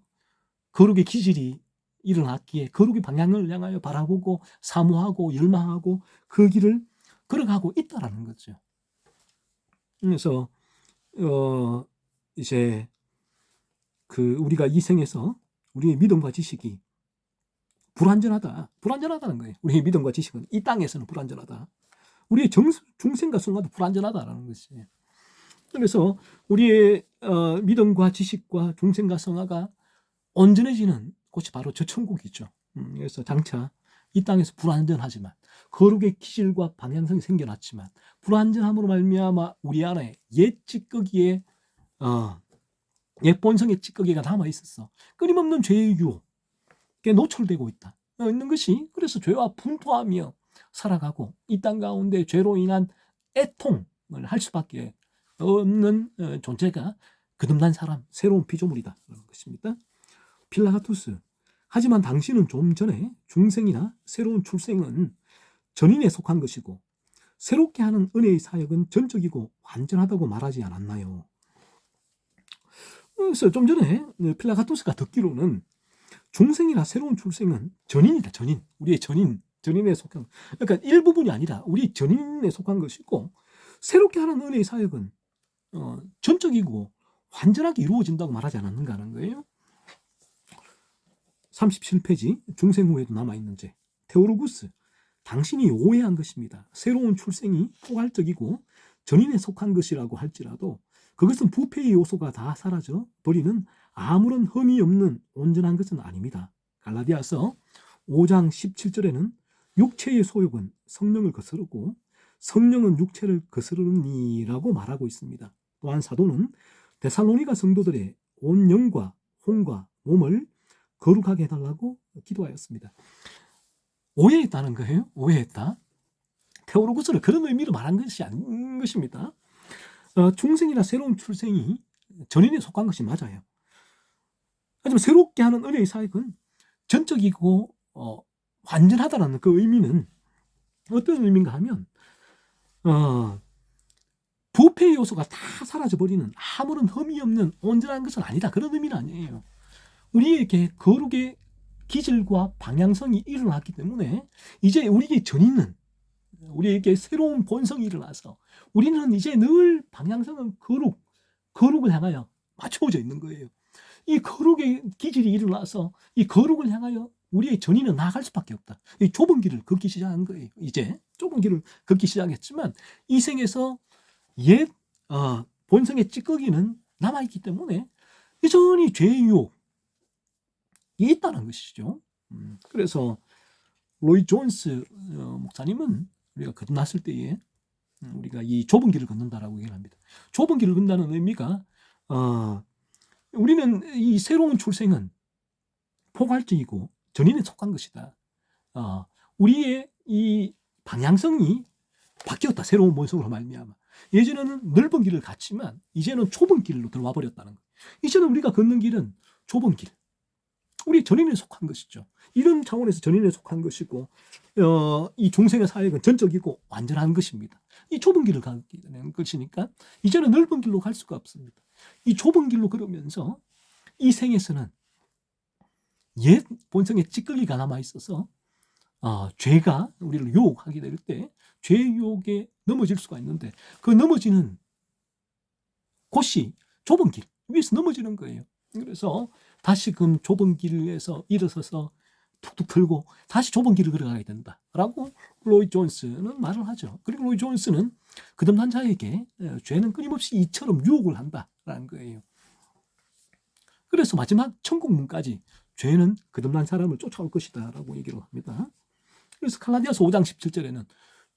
거룩의 기질이 일어났기에 거룩의 방향을 향하여 바라보고 사모하고 열망하고 그 길을 걸어가고 있다라는 거죠. 그래서 이제 우리가 이 생에서 우리의 믿음과 지식이 불완전하다는 거예요. 우리의 믿음과 지식은 이 땅에서는 불완전하다. 우리의 중생과 성화도 불완전하다라는 것이에요. 그래서 우리의 믿음과 지식과 중생과 성화가 온전해지는 곳이 바로 저 천국이죠. 그래서 장차 이 땅에서 불완전하지만 거룩의 기질과 방향성이 생겨났지만 불완전함으로 말미암아 우리 안에 옛 찌꺼기에 옛 본성의 찌꺼기가 남아 있었어. 끊임없는 죄의 유혹에 노출되고 있는 것이 그래서 죄와 분투하며 살아가고 이 땅 가운데 죄로 인한 애통, 할 수밖에 없는 존재가 거듭난 사람, 새로운 피조물이다 그런 것입니다. 필라가투스, 하지만 당신은 좀 전에 중생이나 새로운 출생은 전인에 속한 것이고 새롭게 하는 은혜의 사역은 전적이고 완전하다고 말하지 않았나요? 그래서 좀 전에 필라가투스가 듣기로는 중생이나 새로운 출생은 전인이다. 전인. 우리의 전인에 속한, 그러니까 일부분이 아니라 우리 전인에 속한 것이고 새롭게 하는 은혜의 사역은 전적이고 완전하게 이루어진다고 말하지 않았는가 하는 거예요. 37페이지 중생 후에도 남아있는 죄. 테오로구스, 당신이 오해한 것입니다. 새로운 출생이 포괄적이고 전인에 속한 것이라고 할지라도 그것은 부패의 요소가 다 사라져 버리는 아무런 흠이 없는 온전한 것은 아닙니다. 갈라디아서 5장 17절에는 육체의 소욕은 성령을 거스르고 성령은 육체를 거스르니라고 말하고 있습니다. 또한 사도는 데살로니가 성도들의 온 영과 혼과 몸을 거룩하게 해달라고 기도하였습니다. 오해했다는 거예요. 오해했다. 테오로구스는 그런 의미로 말한 것이 아닌 것입니다. 중생이나 새로운 출생이 전인에 속한 것이 맞아요. 하지만 새롭게 하는 은혜의 사역은 전적이고 완전하다는 그 의미는 어떤 의미인가 하면 부패의 요소가 다 사라져버리는 아무런 흠이 없는 온전한 것은 아니다. 그런 의미는 아니에요. 우리에게 거룩의 기질과 방향성이 일어났기 때문에 이제 우리의 전인은 우리에게 새로운 본성이 일어나서 우리는 이제 늘 방향성은 거룩을 향하여 맞춰져 있는 거예요. 이 거룩의 기질이 일어나서 이 거룩을 향하여 우리의 전인은 나아갈 수밖에 없다. 이 좁은 길을 걷기 시작한 거예요. 이제 좁은 길을 걷기 시작했지만 이 생에서 옛 본성의 찌꺼기는 남아있기 때문에 여전히 죄의 유혹이 있다는 것이죠. 그래서 로이 존스 목사님은 우리가 거듭났을 때에 우리가 이 좁은 길을 걷는다라고 얘기를 합니다. 좁은 길을 걷는다는 의미가 우리는 이 새로운 출생은 포괄적이고 전인에 속한 것이다. 우리의 이 방향성이 바뀌었다. 새로운 본성으로 말미암아. 예전에는 넓은 길을 갔지만 이제는 좁은 길로 들어와 버렸다는 거예요. 이제는 우리가 걷는 길은 좁은 길. 우리 전인에 속한 것이죠. 이런 차원에서 전인에 속한 것이고 이 중생의 사역은 전적이고 완전한 것입니다. 이 좁은 길을 가게 되는 것이니까 이제는 넓은 길로 갈 수가 없습니다. 이 좁은 길로 걸으면서 이 생에서는 옛 본성의 찌꺼기가 남아있어서 죄가 우리를 유혹하게 될 때 죄의 유혹에 넘어질 수가 있는데 그 넘어지는 곳이 좁은 길 위에서 넘어지는 거예요. 그래서 다시금 좁은 길에서 일어서서 툭툭 들고 다시 좁은 길을 걸어가야 된다라고 로이 존스는 말을 하죠. 그리고 로이 존스는 거듭난 자에게 죄는 끊임없이 이처럼 유혹을 한다라는 거예요. 그래서 마지막 천국문까지 죄는 거듭난 사람을 쫓아올 것이다 라고 얘기를 합니다. 그래서 갈라디아서 5장 17절에는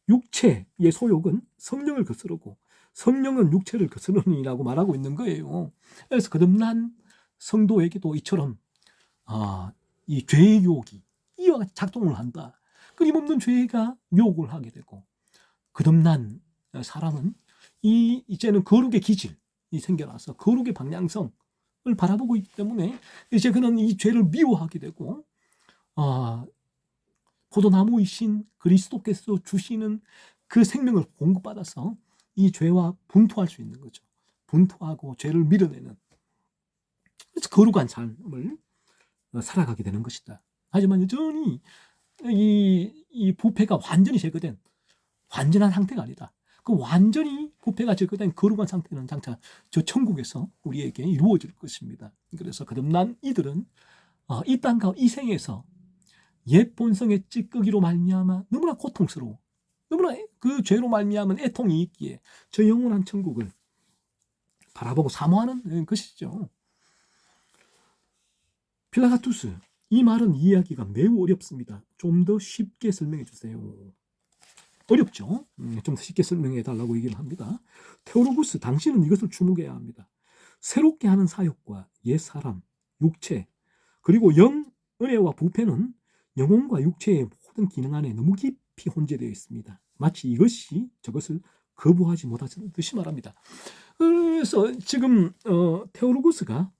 육체의 소욕은 성령을 거스르고 성령은 육체를 거스르니라고 말하고 있는 거예요. 그래서 거듭난 성도에게도 이처럼 이 죄의 유혹이 이와 같이 작동을 한다. 끊임없는 죄가 유혹을 하게 되고 거듭난 사람은 이제는 거룩의 기질이 생겨나서 거룩의 방향성을 바라보고 있기 때문에 이제 그는 이 죄를 미워하게 되고 포도나무이신 그리스도께서 주시는 그 생명을 공급받아서 이 죄와 분투할 수 있는 거죠. 분투하고 죄를 밀어내는 그래서 거룩한 삶을 살아가게 되는 것이다. 하지만 여전히 이 부패가 완전히 제거된 완전한 상태가 아니다. 그 완전히 부패가 제거된 거룩한 상태는 장차 저 천국에서 우리에게 이루어질 것입니다. 그래서 거듭난 이들은 이 땅과 이 생에서 옛 본성의 찌꺼기로 말미암아 너무나 고통스러워 너무나 그 죄로 말미암은 애통이 있기에 저 영원한 천국을 바라보고 사모하는 것이죠. 필라가투스, 이 말은 이해하기가 매우 어렵습니다. 좀 더 쉽게 설명해 주세요. 어렵죠? 좀 더 쉽게 설명해 달라고 얘기를 합니다. 테오로구스, 당신은 이것을 주목해야 합니다. 새롭게 하는 사역과 옛 사람, 육체, 그리고 영, 은혜와 부패는 영혼과 육체의 모든 기능 안에 너무 깊이 혼재되어 있습니다. 마치 이것이 저것을 거부하지 못하듯이 말합니다. 그래서 지금 테오로구스가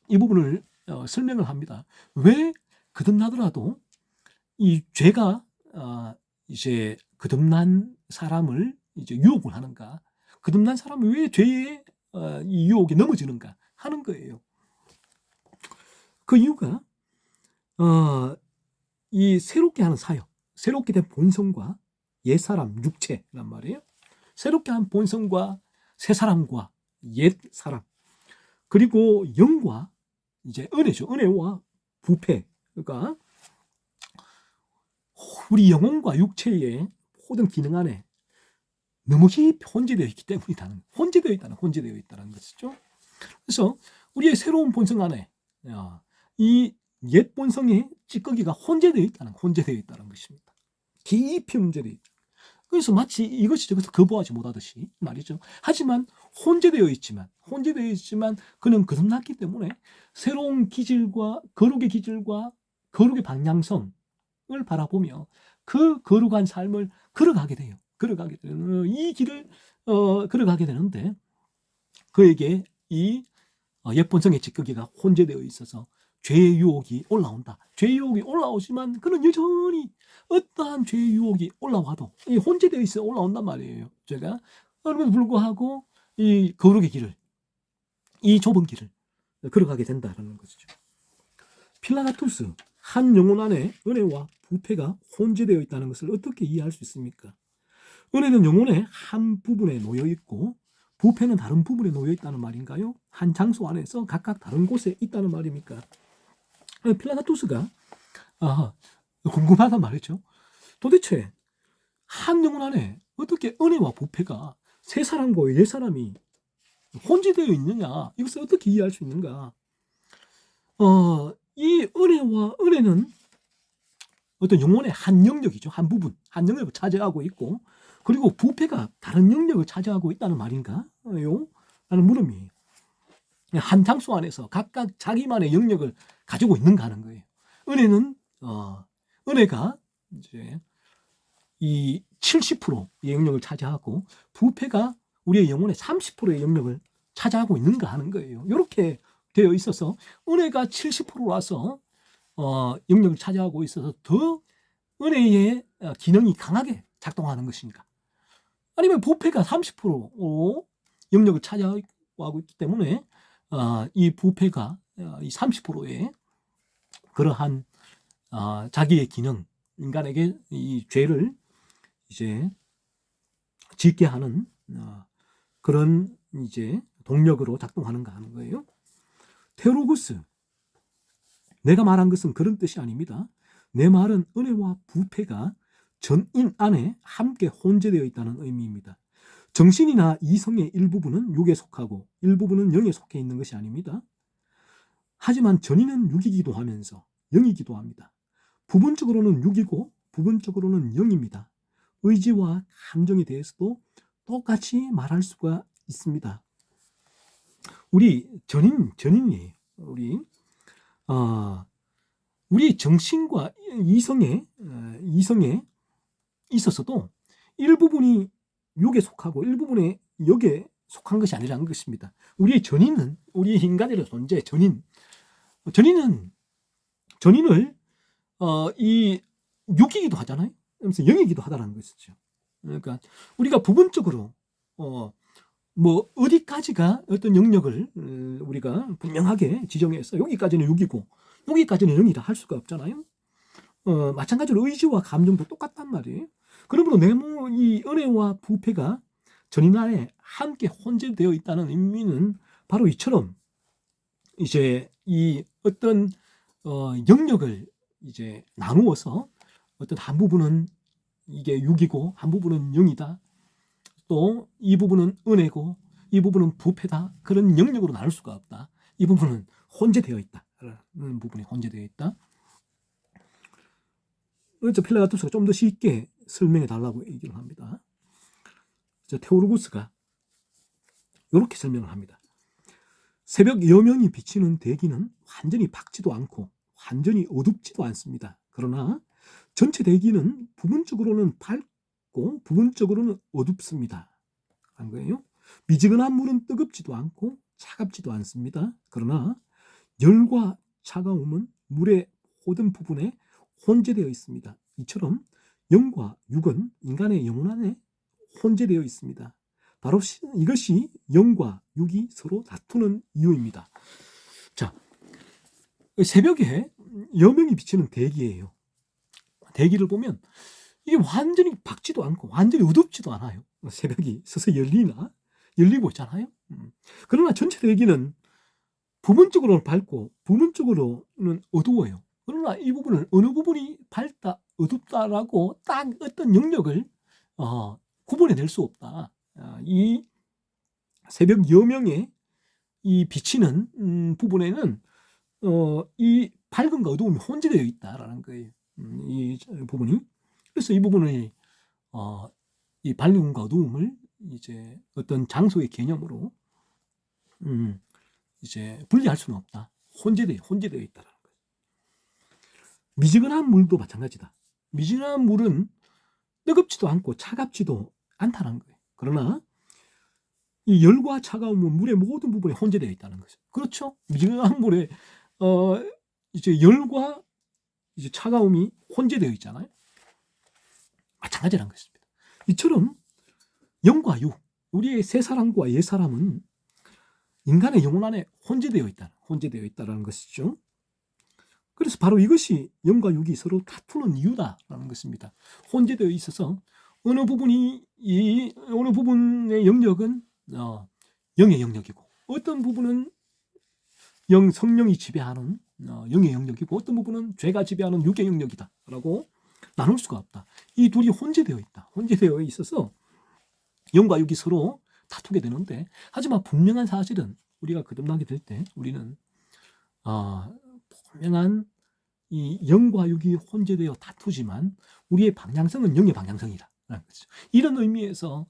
이 부분을 설명을 합니다. 왜 거듭나더라도 이 죄가 이제 거듭난 사람을 이제 유혹을 하는가? 거듭난 사람이 왜 죄의 이 유혹에 넘어지는가 하는 거예요. 그 이유가 이 새롭게 하는 사역, 새롭게 된 본성과 옛사람, 육체란 말이에요. 새롭게 한 본성과 새 사람과 옛 사람, 그리고 영과 이제 은혜죠. 은혜와 부패가 우리 영혼과 육체의 모든 기능 안에 너무 깊이 혼재되어 있기 때문이다. 혼재되어 있다는 것이죠. 그래서 우리의 새로운 본성 안에 이 옛 본성의 찌꺼기가 혼재되어 있다는 것입니다. 깊이 혼재되어 있다. 그래서 마치 이것이 저것을 거부하지 못하듯이 말이죠. 하지만 혼재되어 있지만 그는 거듭났기 때문에 새로운 기질과 거룩의 기질과 거룩의 방향성을 바라보며 그 거룩한 삶을 걸어가게 돼요. 이 길을 걸어가게 되는데 그에게 이 옛 본성의 찌꺼기가 혼재되어 있어서 죄의 유혹이 올라온다. 죄의 유혹이 올라오지만 그는 여전히 어떠한 죄의 유혹이 올라와도 이 혼재되어 있어 올라온단 말이에요. 제가 그럼에도 불구하고 이 거룩의 길을, 이 좁은 길을 걸어가게 된다는 것이죠. 필라가투스, 한 영혼 안에 은혜와 부패가 혼재되어 있다는 것을 어떻게 이해할 수 있습니까? 은혜는 영혼의 한 부분에 놓여 있고 부패는 다른 부분에 놓여 있다는 말인가요? 한 장소 안에서 각각 다른 곳에 있다는 말입니까? 필라가투스가 궁금하단 말이죠. 도대체 한 영혼 안에 어떻게 은혜와 부패가 새 사람과 옛 사람이 혼재되어 있느냐, 이것을 어떻게 이해할 수 있는가? 이 은혜는 어떤 영혼의 한 영역이죠. 한 부분, 한 영역을 차지하고 있고, 그리고 부패가 다른 영역을 차지하고 있다는 말인가요? 라는 물음이에요. 한 장소 안에서 각각 자기만의 영역을 가지고 있는가 하는 거예요. 은혜가 이제 이 70%의 영역을 차지하고 부패가 우리의 영혼의 30%의 영역을 차지하고 있는가 하는 거예요. 이렇게 되어 있어서 은혜가 70%라서 영역을 차지하고 있어서 더 은혜의 기능이 강하게 작동하는 것인가? 아니면 부패가 30% 영역을 차지하고 있기 때문에 이 부패가 이 30%의 그러한 자기의 기능, 인간에게 이 죄를 이제 짓게 하는 그런 이제 동력으로 작동하는가 하는 거예요. 테오로구스, 내가 말한 것은 그런 뜻이 아닙니다. 내 말은 은혜와 부패가 전인 안에 함께 혼재되어 있다는 의미입니다. 정신이나 이성의 일부분은 육에 속하고 일부분은 영에 속해 있는 것이 아닙니다. 하지만 전인은 육이기도 하면서 영이기도 합니다. 부분적으로는 육이고 부분적으로는 영입니다. 의지와 감정에 대해서도 똑같이 말할 수가 있습니다. 우리 전인이에요. 우리 정신과 이성에 있어서도 일부분이 육에 속하고 일부분이 영에 속한 것이 아니라는 것입니다. 우리의 전인은, 우리 인간의 존재, 전인을 이 육이기도 하잖아요. 그래서 영이기도 하다는 것이죠. 그러니까 우리가 부분적으로 어디까지가 어떤 영역을 우리가 분명하게 지정해서 여기까지는 육이고 여기까지는 영이다 할 수가 없잖아요. 마찬가지로 의지와 감정도 똑같단 말이에요. 그러므로 이 은혜와 부패가 전인 안에 함께 혼재되어 있다는 의미는 바로 이처럼 이제 이 어떤 영역을 이제 나누어서 어떤 한 부분은 이게 육이고 한 부분은 영이다. 또 이 부분은 은혜고 이 부분은 부패다. 그런 영역으로 나눌 수가 없다. 이 부분은 혼재되어 있다. 라는 부분이 혼재되어 있다. 그래서 필라가투스가 좀 더 쉽게 설명해 달라고 얘기를 합니다. 테오로구스가 이렇게 설명을 합니다. 새벽 여명이 비치는 대기는 완전히 밝지도 않고 완전히 어둡지도 않습니다. 그러나 전체 대기는 부분적으로는 밝고 부분적으로는 어둡습니다. 한 거예요. 미지근한 물은 뜨겁지도 않고 차갑지도 않습니다. 그러나 열과 차가움은 물의 모든 부분에 혼재되어 있습니다. 이처럼 영과 육은 인간의 영혼 안에 혼재되어 있습니다. 바로 이것이 영과 육이 서로 다투는 이유입니다. 자, 새벽에 여명이 비치는 대기예요. 대기를 보면 이게 완전히 밝지도 않고 완전히 어둡지도 않아요. 새벽이 서서 열리고 있잖아요. 그러나 전체 대기는 부분적으로는 밝고 부분적으로는 어두워요. 그러나 이 부분을 어느 부분이 밝다, 어둡다라고 딱 어떤 영역을 구분해낼 수 없다. 이 새벽 여명에 이 비치는 부분에는 이 밝음과 어두움이 혼재되어 있다라는 거예요. 이 부분이. 그래서 이 부분을 이 밝음과 어두움을 이제 어떤 장소의 개념으로 이제 분리할 수는 없다. 혼재되어 있다라는 거예요. 미지근한 물도 마찬가지다. 미지근한 물은 뜨겁지도 않고 차갑지도 않다는 거예요. 그러나 이 열과 차가움은 물의 모든 부분에 혼재되어 있다는 거죠. 그렇죠? 미지근한 물에 이제 열과 이제 차가움이 혼재되어 있잖아요. 마찬가지라는 것입니다. 이처럼 영과 육, 우리의 새 사람과 옛 사람은 인간의 영혼 안에 혼재되어 있다라는 것이죠. 그래서 바로 이것이 영과 육이 서로 다투는 이유다라는 것입니다. 혼재되어 있어서 어느 부분의 영역은 영의 영역이고 어떤 부분은 성령이 지배하는 영의 영역이고 어떤 부분은 죄가 지배하는 육의 영역이다라고 나눌 수가 없다. 이 둘이 혼재되어 있어서 영과 육이 서로 다투게 되는데, 하지만 분명한 사실은 우리가 거듭나게 될 때 우리는 분명한 이 영과 육이 혼재되어 다투지만 우리의 방향성은 영의 방향성이라는 거죠. 이런 의미에서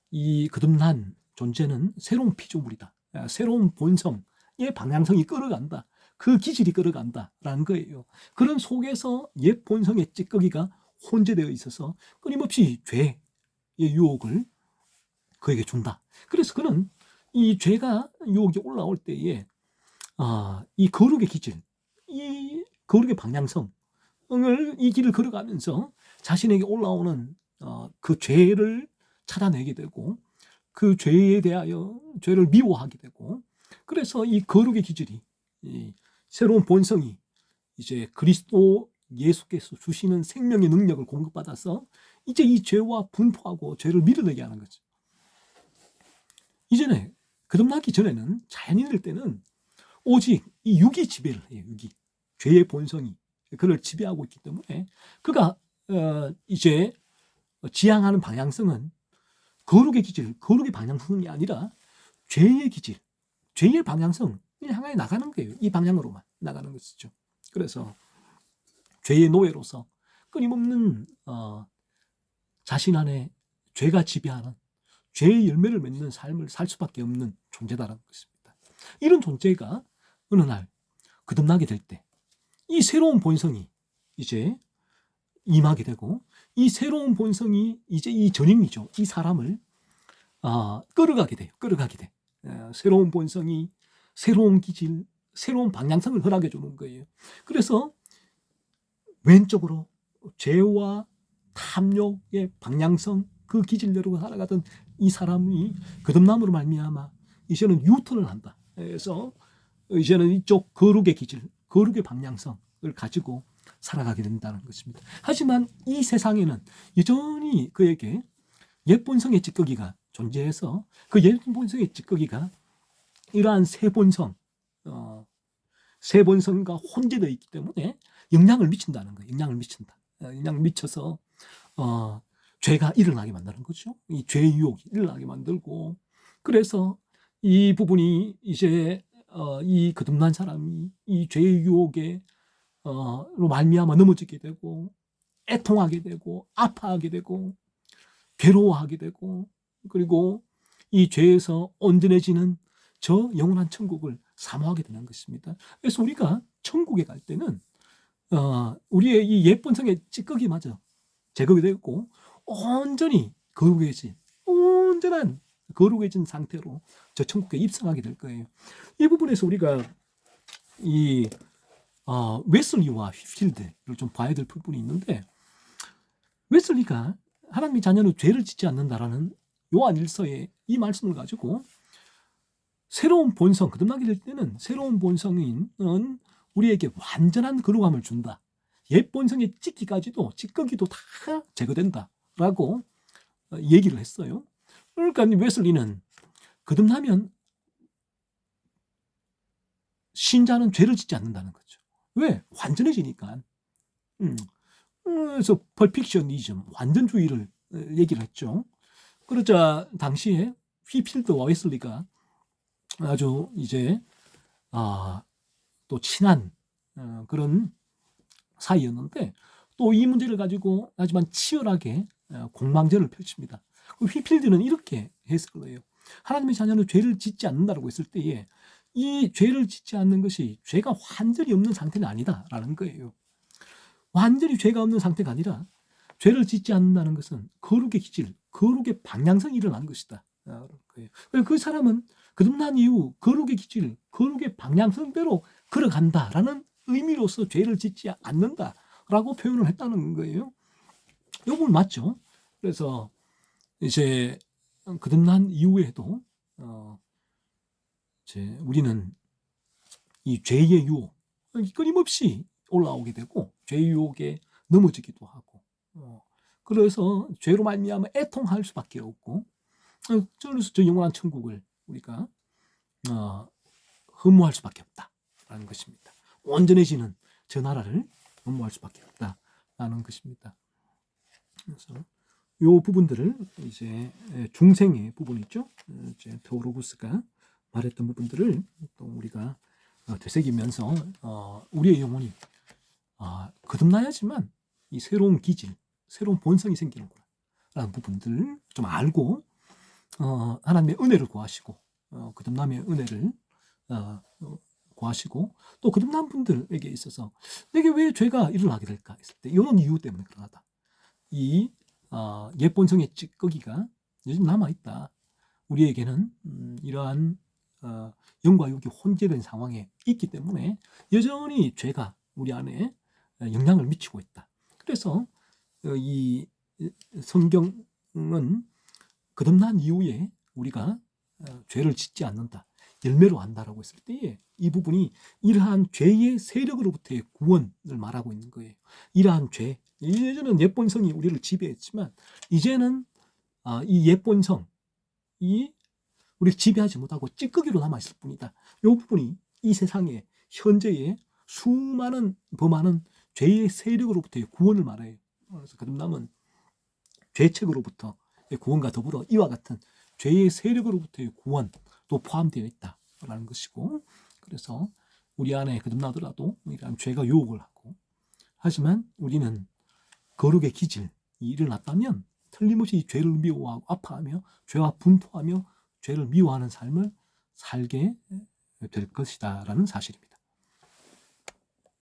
이 거듭난 존재는 새로운 피조물이다. 새로운 본성의 방향성이 끌어간다. 그 기질이 끌어간다라는 거예요. 그런 속에서 옛 본성의 찌꺼기가 혼재되어 있어서 끊임없이 죄의 유혹을 그에게 준다. 그래서 그는 이 죄가 유혹이 올라올 때에 이 거룩의 기질, 이 거룩의 방향성을 이 길을 걸어가면서 자신에게 올라오는 그 죄를 찾아내게 되고 그 죄에 대하여 죄를 미워하게 되고, 그래서 이 거룩의 기질이 이 새로운 본성이 이제 그리스도 예수께서 주시는 생명의 능력을 공급받아서 이제 이 죄와 분포하고 죄를 밀어내게 하는 거죠. 이전에 거듭나기 전에는 자연인일 때는 오직 이 육이 지배를 해요. 육이, 죄의 본성이 그를 지배하고 있기 때문에 그가 이제 지향하는 방향성은 거룩의 기질, 거룩의 방향성이 아니라 죄의 기질, 죄의 방향성을 향해 나가는 거예요. 이 방향으로만 나가는 것이죠. 그래서 죄의 노예로서 끊임없는 자신 안에 죄가 지배하는 죄의 열매를 맺는 삶을 살 수밖에 없는 존재다라는 것입니다. 이런 존재가 어느 날 거듭나게 될 때 이 새로운 본성이 이제 임하게 되고, 이 새로운 본성이 이제 이 전인이죠. 이 사람을 끌어가게 돼요. 새로운 본성이 새로운 기질, 새로운 방향성을 허락해 주는 거예요. 그래서 왼쪽으로 죄와 탐욕의 방향성, 그 기질대로 살아가던 이 사람이 거듭남으로 말미암아 이제는 유턴을 한다. 그래서 이제는 이쪽 거룩의 기질, 거룩의 방향성을 가지고 살아가게 된다는 것입니다. 하지만 이 세상에는 여전히 그에게 옛 본성의 찌꺼기가 존재해서 그 옛 본성의 찌꺼기가 이러한 새 본성과 혼재되어 있기 때문에 영향을 미친다는 거예요. 영향을 미쳐서 죄가 일어나게 만드는 거죠. 이 죄의 유혹이 일어나게 만들고, 그래서 이 부분이 이제 이 거듭난 사람이 이 죄의 유혹에 로 말미암아 넘어지게 되고 애통하게 되고 아파하게 되고 괴로워하게 되고, 그리고 이 죄에서 온전해지는 저 영원한 천국을 사모하게 되는 것입니다. 그래서 우리가 천국에 갈 때는 우리의 이 옛 본성의 찌꺼기마저 제거되고 온전히 거룩해진 온전한 거룩해진 상태로 저 천국에 입성하게 될 거예요. 이 부분에서 우리가 이 웨슬리와 휘필드를 좀 봐야 될 부분이 있는데, 웨슬리가 하나님의 자녀는 죄를 짓지 않는다라는 요한 1서의 이 말씀을 가지고 새로운 본성, 거듭나게 될 때는 새로운 본성인 우리에게 완전한 거룩함을 준다. 옛 본성의 찌꺼기도 다 제거된다라고 얘기를 했어요. 그러니까 웨슬리는 거듭나면 신자는 죄를 짓지 않는다는 거죠. 왜? 완전해지니까. 그래서 퍼펙셔니즘, 완전주의를 얘기를 했죠. 그러자 당시에 휘필드와 웨슬리가 아주 이제 또 친한 그런 사이였는데, 또 이 문제를 가지고 하지만 치열하게 공방전을 펼칩니다. 휘필드는 이렇게 해석을 해요. 하나님의 자녀는 죄를 짓지 않는다고 했을 때에 이 죄를 짓지 않는 것이 죄가 완전히 없는 상태는 아니다라는 거예요. 완전히 죄가 없는 상태가 아니라 죄를 짓지 않는다는 것은 거룩의 기질, 거룩의 방향성이 일어난 것이다. 그 사람은 거듭난 이후 거룩의 기질, 거룩의 방향성대로 걸어간다라는 의미로서 죄를 짓지 않는다라고 표현을 했다는 거예요. 이 부분 맞죠? 그래서 이제 거듭난 이후에도 이제 우리는 이 죄의 유혹 끊임없이 올라오게 되고 죄의 유혹에 넘어지기도 하고, 그래서 죄로 말미암아 애통할 수밖에 없고, 그래서 저 영원한 천국을 우리가 허무할 수밖에 없다라는 것입니다. 온전해지는 저 나라를 허무할 수밖에 없다라는 것입니다. 그래서 이 부분들을 이제 중생의 부분 있죠. 이제 테오로구스가 말했던 부분들을 또 우리가 되새기면서 우리의 영혼이 거듭나야지만 이 새로운 기질, 새로운 본성이 생기는구나 라는 부분들을 좀 알고 하나님의 은혜를 구하시고 거듭남의 은혜를 구하시고, 또 거듭난 분들에게 있어서 내게 왜 죄가 일어나게 될까 했을 때 이런 이유 때문에 그러하다. 이 옛 본성의 찌꺼기가 요즘 남아있다. 우리에게는 이러한 영과 육이 혼재된 상황에 있기 때문에 여전히 죄가 우리 안에 영향을 미치고 있다. 그래서 이 성경은 거듭난 이후에 우리가 죄를 짓지 않는다, 열매로 안다라고 했을 때에 이 부분이 이러한 죄의 세력으로부터의 구원을 말하고 있는 거예요. 이러한 죄, 예전에는 옛 본성이 우리를 지배했지만 이제는 이 옛 본성이 우리를 지배하지 못하고 찌꺼기로 남아있을 뿐이다. 이 부분이 이 세상에 현재의 수많은 범하는 죄의 세력으로부터의 구원을 말해요. 그래서 거듭남은 죄책으로부터 구원과 더불어 이와 같은 죄의 세력으로부터의 구원도 포함되어 있다라는 것이고, 그래서 우리 안에 거듭나더라도 이러한 죄가 유혹을 하고, 하지만 우리는 거룩의 기질이 일어났다면 틀림없이 죄를 미워하고 아파하며 죄와 분투하며 죄를 미워하는 삶을 살게 될 것이다라는 사실입니다.